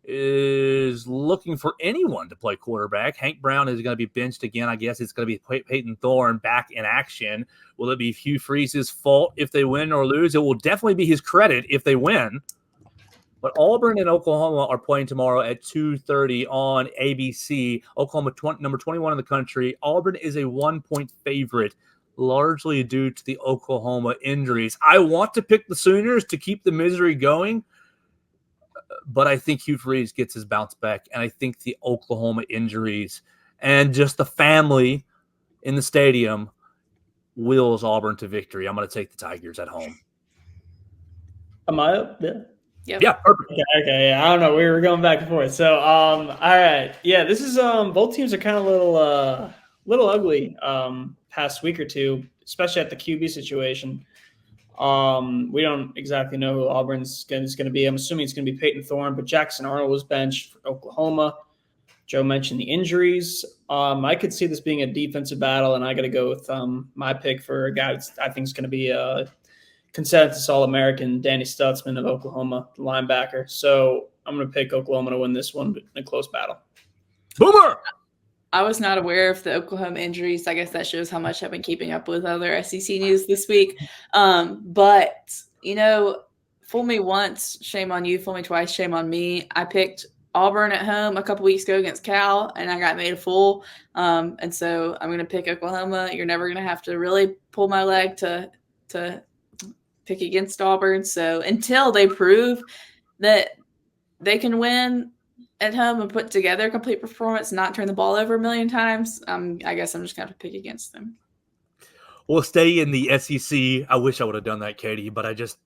is looking for anyone to play quarterback. Hank Brown is going to be benched again. I guess it's going to be Peyton Thorne back in action. Will it be Hugh Freeze's fault if they win or lose? It will definitely be his credit if they win. But Auburn and Oklahoma are playing tomorrow at 2:30 on ABC. Oklahoma, number 21 in the country. Auburn is a 1-point favorite, largely due to the Oklahoma injuries. I want to pick the Sooners to keep the misery going, but I think Hugh Freeze gets his bounce back, and I think the Oklahoma injuries and just the family in the stadium wills Auburn to victory. I'm going to take the Tigers at home. Am I up? Yeah. Yep. Yeah, perfect. Okay, yeah, I don't know. We were going back and forth. So, all right. Yeah, this is both teams are kind of little ugly past week or two, especially at the QB situation. We don't exactly know who Auburn's is going to be. I'm assuming it's going to be Peyton Thorne, but Jackson Arnold was benched for Oklahoma. Joe mentioned the injuries. I could see this being a defensive battle, and I got to go with my pick for a guy that I think is going to be a consensus All-American, Danny Stutzman of Oklahoma, the linebacker. So I'm going to pick Oklahoma to win this one in a close battle. Boomer! I was not aware of the Oklahoma injuries. I guess that shows how much I've been keeping up with other SEC news this week. But, fool me once, shame on you. Fool me twice, shame on me. I picked Auburn at home a couple weeks ago against Cal, and I got made a fool. And so I'm going to pick Oklahoma. You're never going to have to really pull my leg to pick against Auburn. So until they prove that they can win at home and put together a complete performance, not turn the ball over a million times, I guess I'm just going to pick against them. We'll stay in the SEC. I wish I would have done that, Katie, but I just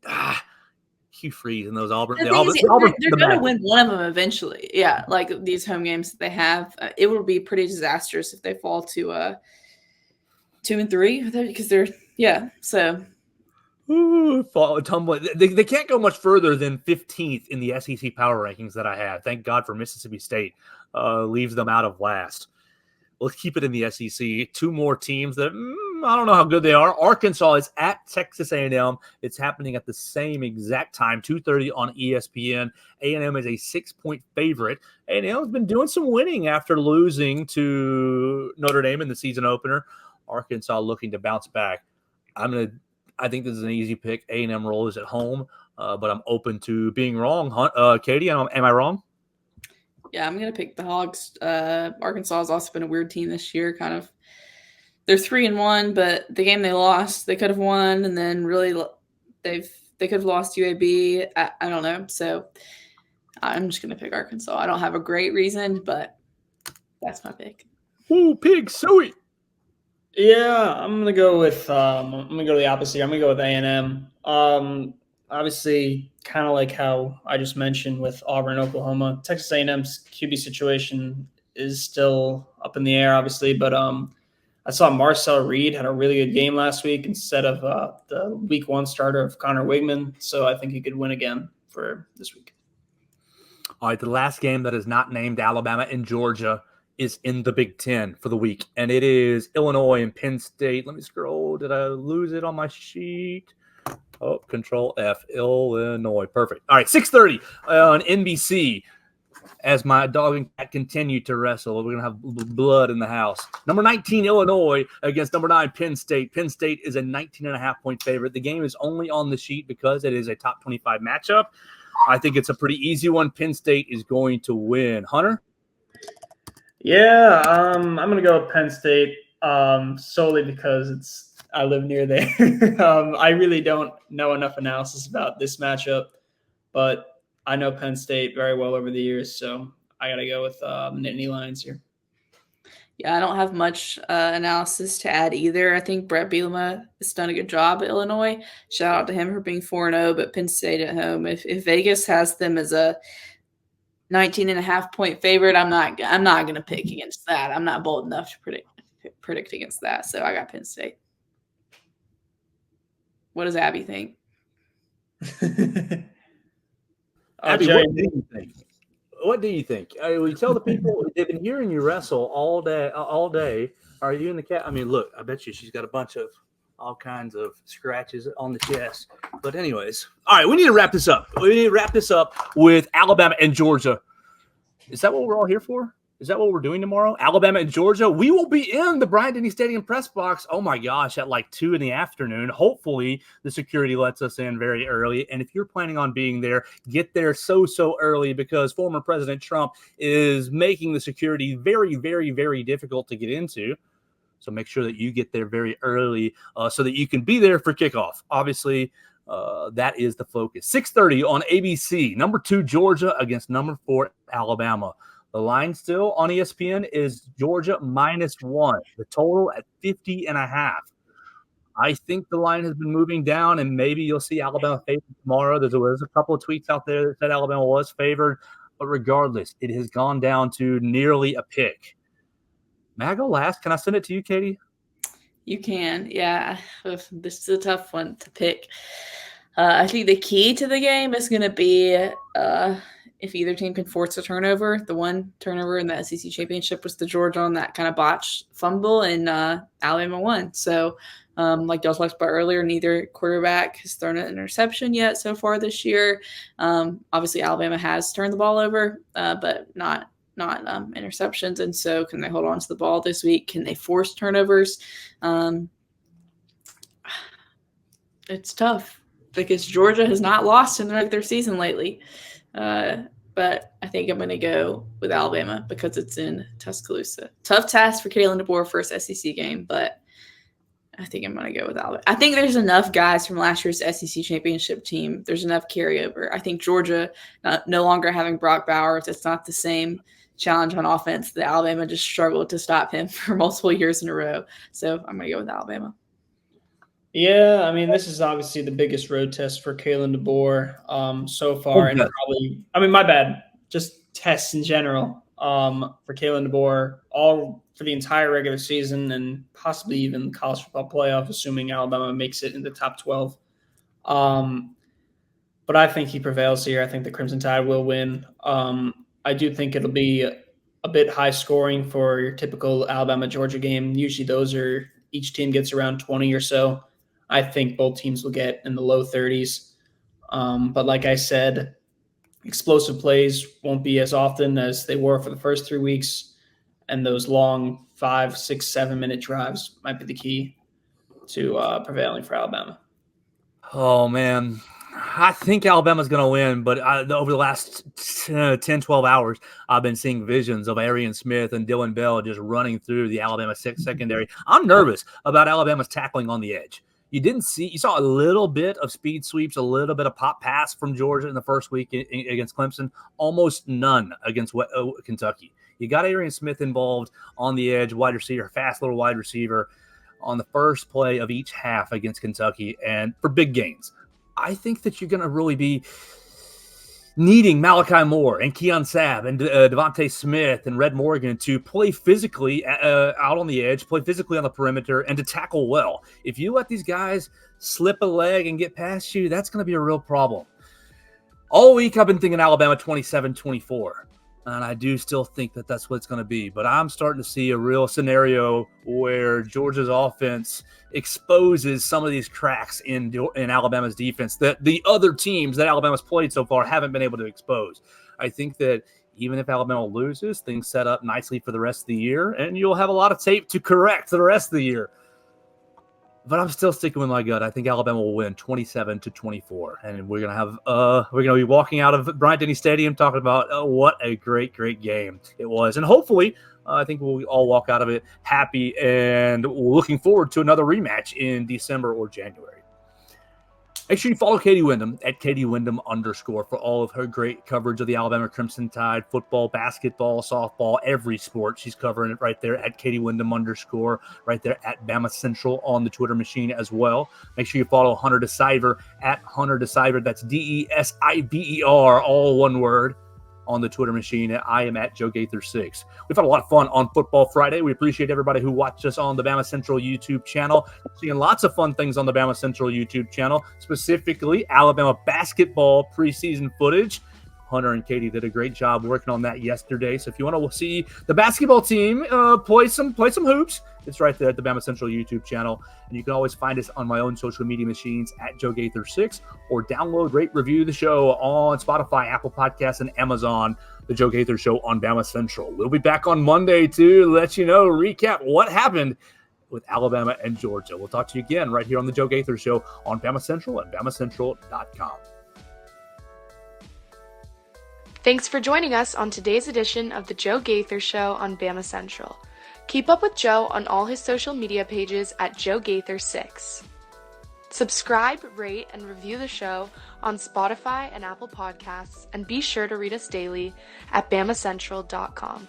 Hugh Freeze and those Auburn. They're going to win one of them eventually. Yeah, like these home games that they have. It will be pretty disastrous if they fall to 2-3 because they're so. Tumbling. They can't go much further than 15th in the SEC power rankings that I have. Thank God for Mississippi State leaves them out of last. Let's keep it in the SEC. Two more teams that I don't know how good they are. Arkansas is at Texas A&M. It's happening at the same exact time, 2:30 on ESPN. A&M is a 6-point favorite. A&M has been doing some winning after losing to Notre Dame in the season opener. Arkansas looking to bounce back. I think this is an easy pick. A&M rolls at home, but I'm open to being wrong. Katie, am I wrong? Yeah, I'm going to pick the Hogs. Arkansas has also been a weird team this year. Kind of, they're 3-1, but the game they lost, they could have won, and then really they could have lost UAB. I don't know. So I'm just going to pick Arkansas. I don't have a great reason, but that's my pick. Ooh, pig suey. Yeah, I'm gonna go with the opposite. I'm gonna go with A&M. Obviously, kind of like how I just mentioned with Auburn, Oklahoma. Texas A&M's QB situation is still up in the air, obviously, but I saw Marcel Reed had a really good game last week instead of the week 1 starter of Connor Wigman, so I think he could win again for this week. All right, the last game that is not named Alabama and Georgia is in the Big Ten for the week, and it is Illinois and Penn State. Let me scroll. Did I lose it on my sheet? Oh, Control F, Illinois. Perfect. All right, 6:30 on NBC. As my dog and cat continue to wrestle, we're going to have blood in the house. Number 19, Illinois against number 9, Penn State. Penn State is a 19.5-point favorite. The game is only on the sheet because it is a top 25 matchup. I think it's a pretty easy one. Penn State is going to win. Hunter? Yeah, I'm going to go with Penn State solely because I live near there. I really don't know enough analysis about this matchup, but I know Penn State very well over the years, so I got to go with Nittany Lions here. Yeah, I don't have much analysis to add either. I think Brett Bielema has done a good job at Illinois. Shout out to him for being 4-0, but Penn State at home. If Vegas has them as a 19.5-point favorite, I'm not going to pick against that. I'm not bold enough to predict against that. So I got Penn State. What does Abby think? Abby, what do you think? What do you think? We tell the people they've been hearing you wrestle all day. Are you in the cat? I mean, look, I bet you she's got a bunch of all kinds of scratches on the chest. But anyways, all right, we need to wrap this up. We need to wrap this up with Alabama and Georgia. Is that what we're all here for? Is that what we're doing tomorrow? Alabama and Georgia. We will be in the Bryant-Denny Stadium press box. Oh my gosh, at like 2 p.m. Hopefully the security lets us in very early. And if you're planning on being there, get there so early because former President Trump is making the security very, very, very difficult to get into. So make sure that you get there very early so that you can be there for kickoff. Obviously, that is the focus. 6:30 on ABC. Number 2, Georgia against number 4, Alabama. The line still on ESPN is Georgia -1. The total at 50.5. I think the line has been moving down, and maybe you'll see Alabama favored tomorrow. There's a couple of tweets out there that said Alabama was favored, but regardless, it has gone down to nearly a pick. May I go last? Can I send it to you, Katie? You can. Yeah. This is a tough one to pick. I think the key to the game is going to be if either team can force a turnover. The one turnover in the SEC championship was the Georgia on that kind of botched fumble, and Alabama won. So, like y'all talked about earlier, neither quarterback has thrown an interception yet so far this year. Obviously, Alabama has turned the ball over, but not interceptions. And so can they hold on to the ball this week? Can they force turnovers? It's tough because Georgia has not lost in the regular season lately. But I think I'm going to go with Alabama because it's in Tuscaloosa. Tough task for Kalen DeBoer first SEC game, but I think I'm going to go with Alabama. I think there's enough guys from last year's SEC championship team. There's enough carryover. I think Georgia, no longer having Brock Bowers, it's not the same challenge on offense that Alabama just struggled to stop him for multiple years in a row. So I'm going to go with Alabama. Yeah, I mean, this is obviously the biggest road test for Kalen DeBoer so far. And probably, I mean, my bad, just tests in general for Kalen DeBoer, all for the entire regular season and possibly even college football playoff, assuming Alabama makes it in the top 12. But I think he prevails here. I think the Crimson Tide will win. I do think it'll be a bit high scoring for your typical Alabama-Georgia game. Usually those are each team gets around 20 or so. I think both teams will get in the low 30s. But like I said, explosive plays won't be as often as they were for the first 3 weeks. And those long 5, 6, 7-minute drives might be the key to prevailing for Alabama. Oh, man. I think Alabama's going to win, but over the last 10, 12 hours, I've been seeing visions of Arian Smith and Dylan Bell just running through the Alabama secondary. I'm nervous about Alabama's tackling on the edge. You saw a little bit of speed sweeps, a little bit of pop pass from Georgia in the first week against Clemson, almost none against Kentucky. You got Arian Smith involved on the edge, wide receiver, fast little wide receiver on the first play of each half against Kentucky and for big gains. I think that you're going to really be needing Malachi Moore and Keon Sabb and Devontae Smith and Red Morgan to play physically out on the edge, play physically on the perimeter, and to tackle well. If you let these guys slip a leg and get past you, that's going to be a real problem. All week I've been thinking Alabama 27-24. And I do still think that that's what it's going to be. But I'm starting to see a real scenario where Georgia's offense exposes some of these cracks in Alabama's defense that the other teams that Alabama's played so far haven't been able to expose. I think that even if Alabama loses, things set up nicely for the rest of the year, and you'll have a lot of tape to correct the rest of the year. But I'm still sticking with my gut. I think Alabama will win 27-24, and we're gonna be walking out of Bryant-Denny Stadium talking about what a great game it was, and hopefully, I think we'll all walk out of it happy and looking forward to another rematch in December or January. Make sure you follow Katie Windham at KatieWindham _ for all of her great coverage of the Alabama Crimson Tide, football, basketball, softball, every sport. She's covering it right there at KatieWindham _ right there at Bama Central on the Twitter machine as well. Make sure you follow Hunter DeSiver at Hunter DeSiver. That's DESIBER, all one word, on the Twitter machine. I am at Joe Gaither 6. We've had a lot of fun on Football Friday. We appreciate everybody who watched us on the Bama Central YouTube channel. Seeing lots of fun things on the Bama Central YouTube channel, specifically Alabama basketball preseason footage. Hunter and Katie did a great job working on that yesterday. So if you want to see the basketball team play some hoops, it's right there at the Bama Central YouTube channel. And you can always find us on my own social media machines at Joe Gaither 6, or download, rate, review the show on Spotify, Apple Podcasts, and Amazon, The Joe Gaither Show on Bama Central. We'll be back on Monday to let you know, recap what happened with Alabama and Georgia. We'll talk to you again right here on The Joe Gaither Show on Bama Central and BamaCentral.com. Thanks for joining us on today's edition of The Joe Gaither Show on Bama Central. Keep up with Joe on all his social media pages at Joe Gaither 6. Subscribe, rate, and review the show on Spotify and Apple Podcasts, and be sure to read us daily at BamaCentral.com.